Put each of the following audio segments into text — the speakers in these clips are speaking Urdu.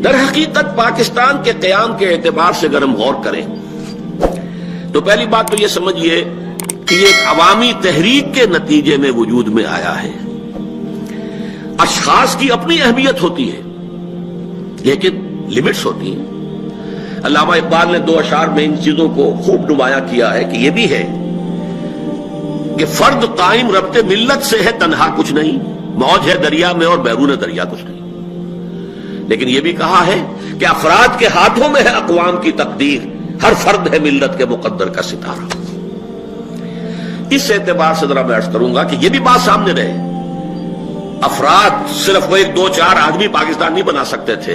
در حقیقت پاکستان کے قیام کے اعتبار سے اگر ہم غور کریں تو پہلی بات تو یہ سمجھیے کہ یہ ایک عوامی تحریک کے نتیجے میں وجود میں آیا ہے۔ اشخاص کی اپنی اہمیت ہوتی ہے لیکن لمٹس ہوتی ہیں۔ علامہ اقبال نے 2 اشعار میں ان چیزوں کو خوب نمایاں کیا ہے کہ یہ بھی ہے کہ فرد قائم ربط ملت سے ہے تنہا کچھ نہیں، موج ہے دریا میں اور بیرون دریا کچھ نہیں، لیکن یہ بھی کہا ہے کہ افراد کے ہاتھوں میں ہے اقوام کی تقدیر، ہر فرد ہے ملت کے مقدر کا ستارہ۔ اس اعتبار سے ذرا میں عرض کروں گا کہ یہ بھی بات سامنے رہے، افراد صرف وہ 1 2 4 آدمی پاکستان نہیں بنا سکتے تھے۔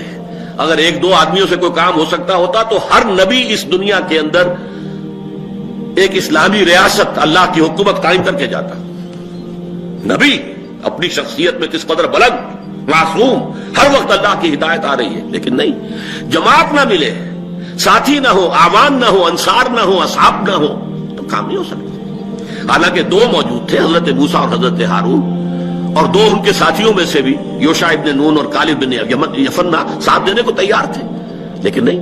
اگر 1 2 آدمیوں سے کوئی کام ہو سکتا ہوتا تو ہر نبی اس دنیا کے اندر ایک اسلامی ریاست، اللہ کی حکومت قائم کر کے جاتا۔ نبی اپنی شخصیت میں کس قدر بلند، معصوم، ہر وقت اللہ کی ہدایت آ رہی ہے، لیکن نہیں، جماعت نہ ملے، ساتھی نہ ہو، اعوان نہ ہو، انصار نہ ہو، اصحاب نہ ہو تو کام نہیں ہو سکتا۔ حالانکہ 2 موجود تھے، حضرت موسیٰ اور حضرت ہارون، اور 2 ان کے ساتھیوں میں سے بھی یوشع ابن نون اور کالب بن یفنہ ساتھ دینے کو تیار تھے، لیکن نہیں،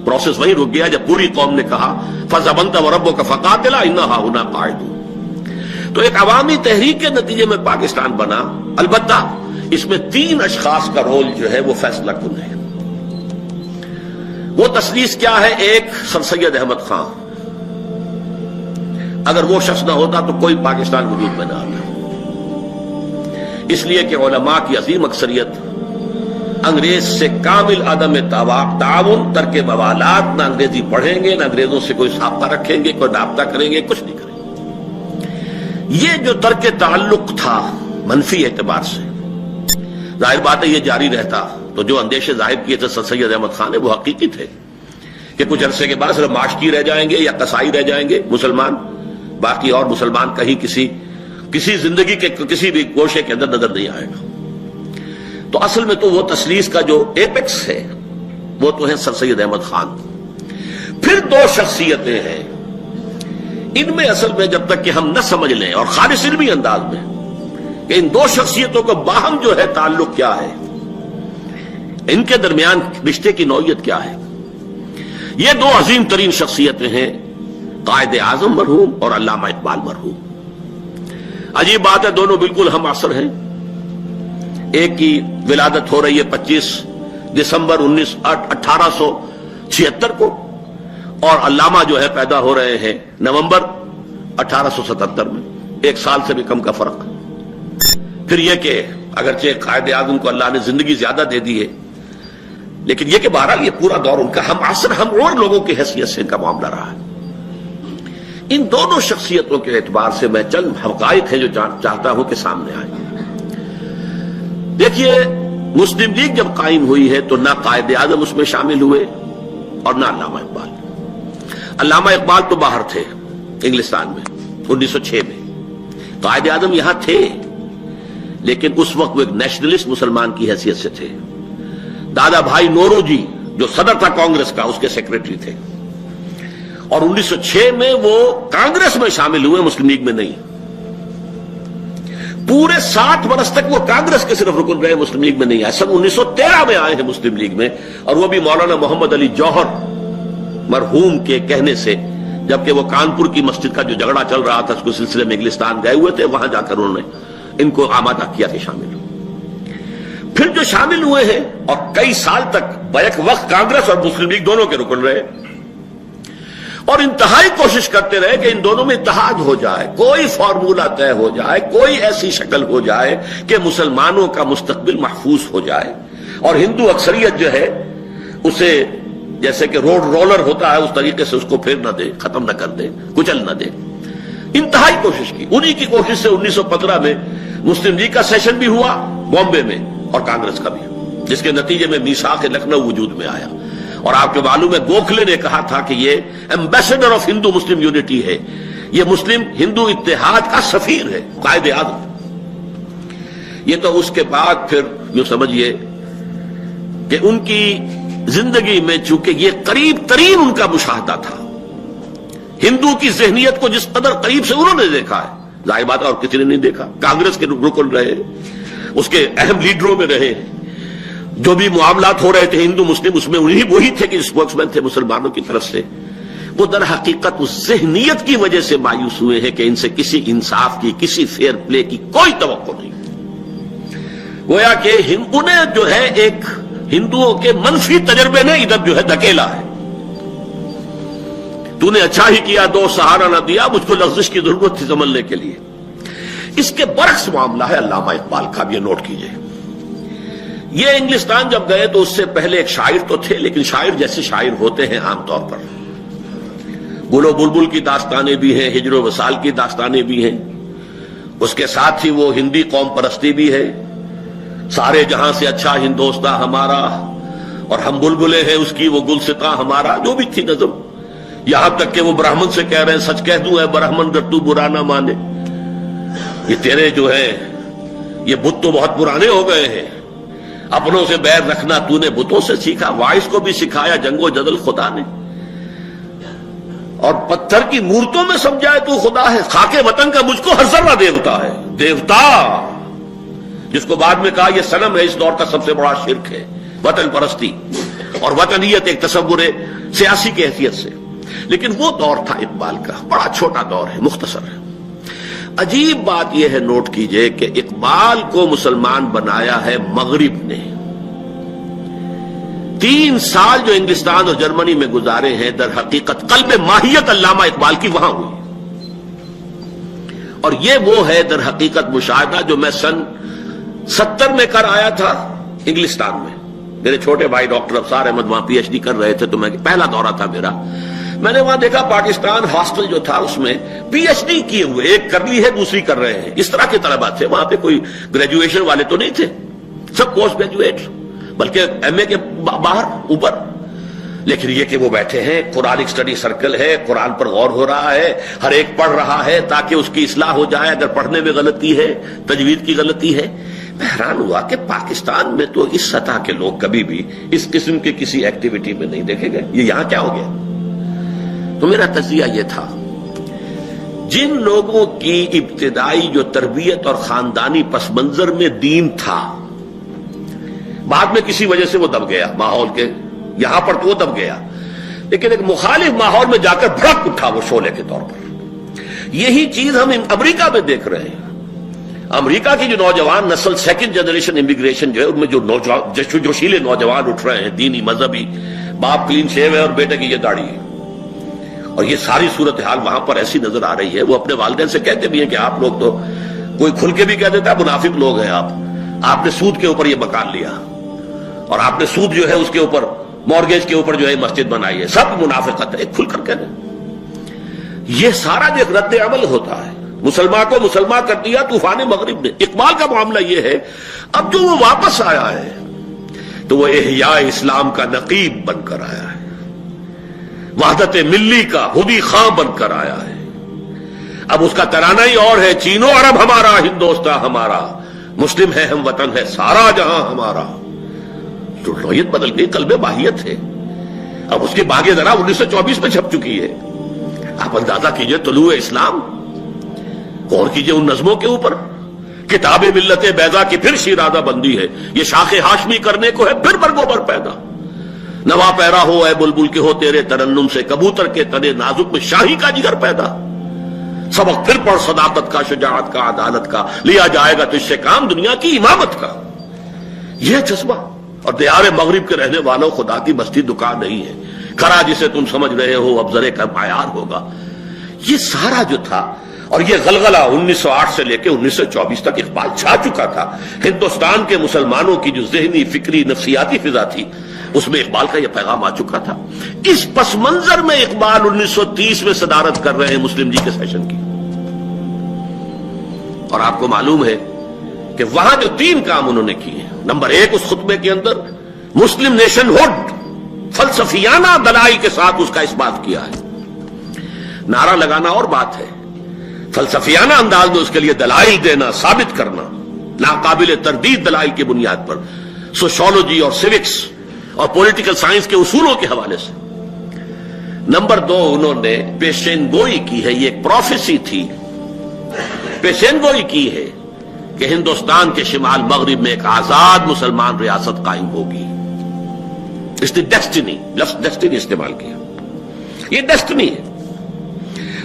پروسیس وہیں رک گیا جب پوری قوم نے کہا فَذَبَنْتَ وَرَبُّكَ فَقَاتِلَا إِنَّا هَاهُنَا قَاعِدُونَ۔ تو ایک عوامی تحریک کے نتیجے میں پاکستان بنا، البتہ اس میں 3 اشخاص کا رول جو ہے وہ فیصلہ کن ہے۔ وہ تسلیس کیا ہے؟ ایک سر سید احمد خان، اگر وہ شخص نہ ہوتا تو کوئی پاکستان وجود میں نہ آتا، اس لیے کہ علماء کی عظیم اکثریت انگریز سے کامل عدم تعاون، ترک موالات، نہ انگریزی پڑھیں گے، نہ انگریزوں سے کوئی سابقہ رکھیں گے، کوئی رابطہ کریں گے، کچھ نہیں کریں گے۔ یہ جو ترک تعلق تھا منفی اعتبار سے، ظاہر بات ہے یہ جاری رہتا تو جو اندیشے ظاہر کیے تھے سر سید احمد خان نے وہ حقیقی تھے کہ کچھ عرصے کے بعد صرف ماشکی رہ جائیں گے یا قصائی رہ جائیں گے مسلمان، باقی اور مسلمان کہیں کسی زندگی کے کسی بھی گوشے کے اندر نظر نہیں آئے گا۔ تو اصل میں تو وہ تسلیس کا جو ایپیکس ہے وہ تو ہے سر سید احمد خان۔ پھر 2 شخصیتیں ہیں، ان میں اصل میں جب تک کہ ہم نہ سمجھ لیں اور خالص علمی انداز میں کہ ان 2 شخصیتوں کا باہم جو ہے تعلق کیا ہے، ان کے درمیان رشتے کی نوعیت کیا ہے، یہ 2 عظیم ترین شخصیتیں ہیں، قائد اعظم مرحوم اور علامہ اقبال مرحوم۔ عجیب بات ہے، دونوں بالکل ہم عصر ہیں، ایک کی ولادت ہو رہی ہے 25 دسمبر 1876 کو، اور علامہ جو ہے پیدا ہو رہے ہیں نومبر 1877 میں، 1 سال سے بھی کم کا فرق۔ پھر یہ کہ اگرچہ قائد اعظم کو اللہ نے زندگی زیادہ دے دی ہے، لیکن یہ کہ بہرحال یہ پورا دور ان کا ہم عصر، ہم اور لوگوں کی حیثیت سے ان کا معاملہ رہا ہے۔ ان دونوں شخصیتوں کے اعتبار سے میں چند حقائق ہیں جو چاہتا ہوں کہ سامنے آئیں۔ دیکھیے، مسلم لیگ جب قائم ہوئی ہے تو نہ قائد اعظم اس میں شامل ہوئے اور نہ علامہ اقبال۔ علامہ اقبال تو باہر تھے انگلستان میں 1906 میں، قائد اعظم یہاں تھے لیکن اس وقت وہ ایک نیشنلسٹ مسلمان کی حیثیت سے تھے۔ دادا بھائی نورو جی جو صدر تھا کانگریس کا، اس کے سیکریٹری تھے، اور 1906 میں وہ کانگریس میں شامل ہوئے، مسلم لیگ میں نہیں۔ پورے 7 برس تک وہ کانگریس کے صرف رکن رہے، مسلم لیگ میں نہیں آئے۔ سن 1913 میں آئے ہیں مسلم لیگ میں، اور وہ بھی مولانا محمد علی جوہر مرحوم کے کہنے سے، جبکہ وہ کانپور کی مسجد کا جو جھگڑا چل رہا تھا اس کے سلسلے میں انگلستان گئے ہوئے تھے، وہاں جا کر انہوں نے ان کو آمادہ کیا کہ شامل ہو۔ پھر جو شامل ہوئے ہیں اور کئی سال تک بیک وقت کانگریس اور مسلم لیگ دونوں کے رکن رہے، اور انتہائی کوشش کرتے رہے کہ ان دونوں میں اتحاد ہو جائے، کوئی فارمولہ طے ہو جائے، کوئی ایسی شکل ہو جائے کہ مسلمانوں کا مستقبل محفوظ ہو جائے، اور ہندو اکثریت جو ہے اسے جیسے کہ روڈ رولر ہوتا ہے اس طریقے سے اس کو پھیر نہ دے، ختم نہ کر دے، کچل نہ دے۔ انتہائی کوشش کی، انہی کی کوشش سے 1915 میں مسلم لیگ کا سیشن بھی ہوا بامبے میں اور کانگریس کا بھی، جس کے نتیجے میں میثاق لکھنؤ وجود میں آیا۔ اور آپ کو معلوم ہے گوکھلے نے کہا تھا کہ یہ ambassador of Hindu Muslim unity ہے، یہ مسلم ہندو اتحاد کا سفیر ہے، قائد اعظم۔ یہ تو اس کے بعد پھر یوں سمجھیے کہ ان کی زندگی میں چونکہ یہ قریب ترین ان کا مشاہدہ تھا، ہندو کی ذہنیت کو جس قدر قریب سے انہوں نے دیکھا ہے، ظاہر بات ہے اور کسی نے نہیں دیکھا۔ کانگریس کے رکن رہے، اس کے اہم لیڈروں میں رہے، جو بھی معاملات ہو رہے تھے ہندو مسلم، اس میں وہی تھے کہ اسپوکس مین تھے مسلمانوں کی طرف سے، وہ در حقیقت اس ذہنیت کی وجہ سے مایوس ہوئے ہیں کہ ان سے کسی انصاف کی، کسی فیئر پلے کی کوئی توقع نہیں۔ گویا کہ انہیں جو ہے ایک ہندوؤں کے منفی تجربے نے ادھر جو ہے دھکیلا ہے، تو نے اچھا ہی کیا، دو سہارا نہ دیا، مجھ کو لغزش کی ضرورت تھی سنبھلنے کے لیے۔ اس کے برعکس معاملہ ہے علامہ اقبال کا، بھی یہ نوٹ کیجئے۔ یہ انگلستان جب گئے تو اس سے پہلے ایک شاعر تو تھے، لیکن شاعر جیسے شاعر ہوتے ہیں عام طور پر، گل و بلبل کی داستانیں بھی ہیں، ہجر و وصال کی داستانیں بھی ہیں، اس کے ساتھ ہی وہ ہندی قوم پرستی بھی ہے، سارے جہاں سے اچھا ہندوستاں ہمارا، اور ہم بلبلے ہیں اس کی وہ گلستاں ہمارا، جو بھی تھی نظم، یہاں تک کہ وہ برہمن سے کہہ رہے ہیں سچ کہہ دوں اے برہمن گر تو برا نہ مانے، یہ تیرے جو ہے یہ بت تو بہت پرانے ہو گئے ہیں، اپنوں سے بیر رکھنا تو نے بتوں سے سیکھا، وائس کو بھی سکھایا جنگ و جدل خدا نے، اور پتھر کی مورتوں میں سمجھائے تو خدا ہے، خاک وطن کا مجھ کو ہر ذرہ دیوتا ہے، دیوتا جس کو بعد میں کہا یہ صنم ہے، اس دور کا سب سے بڑا شرک ہے وطن پرستی، اور وطنیت ایک تصور سیاسی کی حیثیت سے، لیکن وہ دور تھا اقبال کا، بڑا چھوٹا دور ہے، مختصر ہے۔ عجیب بات یہ ہے، نوٹ کیجئے کہ اقبال کو مسلمان بنایا ہے مغرب نے۔ 3 سال جو انگلستان اور جرمنی میں گزارے ہیں در حقیقت قلب ماہیت علامہ اقبال کی وہاں ہوئی، اور یہ وہ ہے در حقیقت مشاہدہ جو میں سن 70 میں کر آیا تھا انگلستان میں۔ میرے چھوٹے بھائی ڈاکٹر افسار احمد وہاں پی ایچ ڈی کر رہے تھے، تو میں پہلا دورہ تھا میرا، میں نے وہاں دیکھا پاکستان ہاسٹل جو تھا اس میں پی ایچ ڈی کیے ہوئے، ایک کر لی ہے دوسری کر رہے ہیں، اس طرح کے طلباء تھے وہاں پہ، کوئی گریجویشن والے تو نہیں تھے، سب پوسٹ گریجویٹ، بلکہ ایم اے کے باہر اوپر، لیکن یہ کہ وہ بیٹھے ہیں، قرآنک سٹڈی سرکل ہے، قرآن پر غور ہو رہا ہے، ہر ایک پڑھ رہا ہے تاکہ اس کی اصلاح ہو جائے اگر پڑھنے میں غلطی ہے، تجوید کی غلطی ہے۔ میں حیران ہوا کہ پاکستان میں تو اس سطح کے لوگ کبھی بھی اس قسم کی کسی ایکٹیویٹی میں نہیں دیکھے گئے، یہ یہاں کیا ہو گیا؟ تو میرا تجزیہ یہ تھا، جن لوگوں کی ابتدائی جو تربیت اور خاندانی پس منظر میں دین تھا، بعد میں کسی وجہ سے وہ دب گیا ماحول کے، یہاں پر تو وہ دب گیا، لیکن ایک مخالف ماحول میں جا کر بھڑک اٹھا وہ شعلے کے طور پر۔ یہی چیز ہم امریکہ میں دیکھ رہے ہیں۔ امریکہ کی جو نوجوان نسل، سیکنڈ جنریشن امیگریشن جو ہے، ان میں جو جوشیلے نوجوان اٹھ رہے ہیں، دینی مذہبی، باپ کلین شیو ہے اور بیٹے کی یہ داڑھی ہے، اور یہ ساری صورتحال وہاں پر ایسی نظر آ رہی ہے۔ وہ اپنے والدین سے کہتے بھی ہیں کہ آپ لوگ تو، کوئی کھل کے بھی کہہ دیتا ہے منافق لوگ ہیں آپ نے سود کے اوپر یہ مکان لیا، اور آپ نے سود جو ہے اس کے اوپر، مورگیج کے اوپر جو ہے مسجد بنائی ہے، سب منافقت ہے، کھل کر کہنے۔ یہ سارا جو ایک رد عمل ہوتا ہے، مسلمان کو مسلمان کر دیا طوفان مغرب نے۔ اقبال کا معاملہ یہ ہے، اب جو وہ واپس آیا ہے تو وہ احیاء اسلام کا نقیب بن کر آیا ہے، وحدت ملی کا ہدی خواں بن کر آیا ہے۔ اب اس کا ترانہ ہی اور ہے، چین و عرب ہمارا، ہندوستان ہمارا، مسلم ہے ہم وطن ہے سارا جہاں ہمارا۔ تو نوعیت بدل گئی، قلب ماہیت ہے۔ اب اس کی باغ ذرا 1924 میں چھپ چکی ہے، آپ اندازہ کیجئے طلوع اسلام، غور کیجئے ان نظموں کے اوپر، کتاب ملت بیضا کی پھر شیرازہ بندی ہے، یہ شاخ ہاشمی کرنے کو ہے پھر برگوبر پیدا، نوا پیرا ہو اے بلبل کے ہو تیرے ترنم سے، کبوتر کے تنے نازک میں شاہی کا جگر پیدا، سبق پھر پڑھ صداقت کا، شجاعت کا، عدالت کا، لیا جائے گا تجھ سے کام دنیا کی امامت کا۔ یہ جذبہ، اور دیار مغرب کے رہنے والوں، خدا کی بستی دکان نہیں ہے، کھرا جسے تم سمجھ رہے ہو اب ذرے کا معیار ہوگا۔ یہ سارا جو تھا، اور یہ غلغلہ 1908 سے لے کے 1924 تک اقبال چھا چکا تھا، ہندوستان کے مسلمانوں کی جو ذہنی، فکری، نفسیاتی فضا تھی، اس میں اقبال کا یہ پیغام آ چکا تھا۔ اس پس منظر میں اقبال 1930 میں صدارت کر رہے ہیں مسلم جی کے سیشن کی، اور آپ کو معلوم ہے کہ وہاں جو 3 کام انہوں نے کیے، نمبر 1 اس خطبے کے اندر مسلم نیشن ہوڈ فلسفیانہ دلائل کے ساتھ اس کا اس بات کیا ہے۔ نعرہ لگانا اور بات ہے، فلسفیانہ انداز میں اس کے لیے دلائل دینا، ثابت کرنا، ناقابل تردید دلائل کی بنیاد پر، سوشیولوجی اور سیوکس اور پولیٹیکل سائنس کے اصولوں کے حوالے سے۔ نمبر 2 انہوں نے پیشین گوئی کی ہے، یہ ایک پروفیسی تھی، پیشین گوئی کی ہے کہ ہندوستان کے شمال مغرب میں ایک آزاد مسلمان ریاست قائم ہوگی. اس نے ڈیسٹنی، لفظ ڈیسٹنی استعمال کیا. یہ ڈیسٹنی ہے.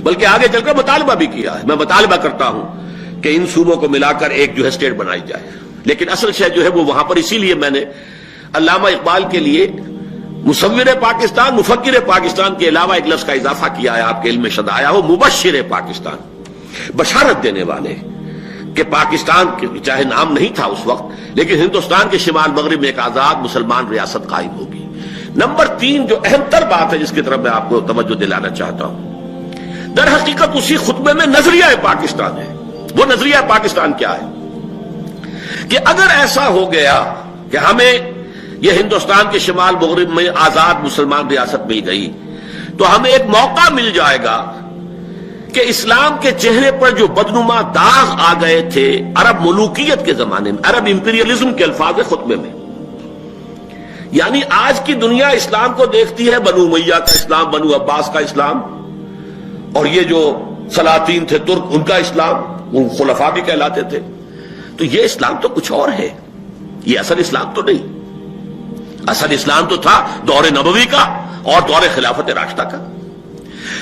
بلکہ آگے چل کر مطالبہ بھی کیا ہے. میں مطالبہ کرتا ہوں کہ ان صوبوں کو ملا کر ایک جو ہے اسٹیٹ بنائی جائے. لیکن اصل شے جو ہے وہ وہاں پر، اسی لیے میں نے علامہ اقبال کے لیے مصور پاکستان، مفکر پاکستان کے علاوہ ایک لفظ کا اضافہ کیا ہے، آپ کے علم میں شد آیا ہو، مبشر پاکستان، بشارت دینے والے کہ پاکستان چاہے نام نہیں تھا اس وقت، لیکن ہندوستان کے شمال مغرب میں ایک آزاد مسلمان ریاست قائم ہوگی. نمبر 3 جو اہم تر بات ہے جس کی طرف میں آپ کو توجہ دلانا چاہتا ہوں، در حقیقت اسی خطبے میں نظریہ پاکستان ہے. وہ نظریہ پاکستان کیا ہے کہ اگر ایسا ہو گیا کہ ہمیں یہ ہندوستان کے شمال مغرب میں آزاد مسلمان ریاست مل گئی تو ہمیں ایک موقع مل جائے گا کہ اسلام کے چہرے پر جو بدنما داغ آ گئے تھے عرب ملوکیت کے زمانے میں، عرب امپیریلزم کے الفاظ خطبے میں، یعنی آج کی دنیا اسلام کو دیکھتی ہے بنو امیہ کا اسلام، بنو عباس کا اسلام، اور یہ جو سلاطین تھے ترک ان کا اسلام، وہ خلفاء بھی کہلاتے تھے. تو یہ اسلام تو کچھ اور ہے، یہ اصل اسلام تو نہیں. اصل اسلام تو تھا دور نبوی کا اور دور خلافت راشدہ کا.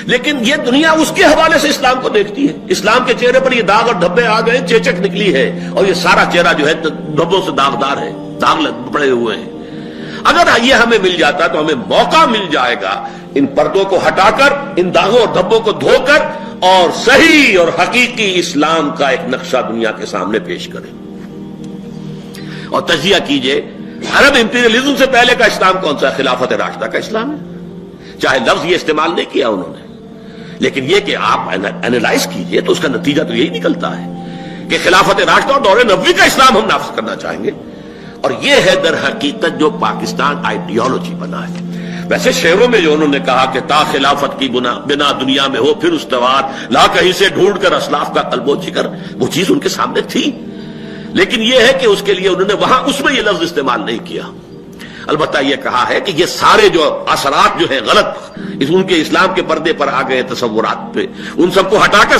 لیکن یہ دنیا اس کے حوالے سے اسلام کو دیکھتی ہے. اسلام کے چہرے پر یہ داغ اور دھبے آ گئے، چیچک نکلی ہے، اور یہ سارا چہرہ جو ہے دھبوں سے داغدار ہے، داغ پڑے ہوئے ہیں. اگر یہ ہمیں مل جاتا تو ہمیں موقع مل جائے گا ان پردوں کو ہٹا کر، ان داغوں اور دھبوں کو دھو کر، اور صحیح اور حقیقی اسلام کا ایک نقشہ دنیا کے سامنے پیش کریں. اور تجزیہ کیجئے عرب امپیریلزم سے پہلے کا اسلام کون سا ہے؟ خلافت راشدہ کا اسلام ہے. چاہے لفظ یہ استعمال نہیں کیا انہوں نے، لیکن یہ کہ آپ اینالائز کیجئے تو اس کا نتیجہ تو یہی نکلتا ہے کہ خلافت راشدہ اور دور نبوی کا اسلام ہم نافذ کرنا چاہیں گے. اور یہ ہے در حقیقت جو پاکستان آئیڈیالوجی بنا ہے. ویسے شعروں میں جو انہوں نے کہا کہ تا خلافت کی بنا دنیا میں ہو پھر استوار، لا کہیں سے ڈھونڈ کر اسلاف کا قلب و جگر، وہ چیز ان کے سامنے تھی. لیکن یہ ہے کہ اس کے لیے انہوں نے وہاں اس میں یہ لفظ استعمال نہیں کیا. البتہ یہ کہا ہے کہ یہ سارے جو اثرات جو ہیں غلط ان کے اسلام کے پردے پر آ گئے تصورات پہ، ان سب کو ہٹا کر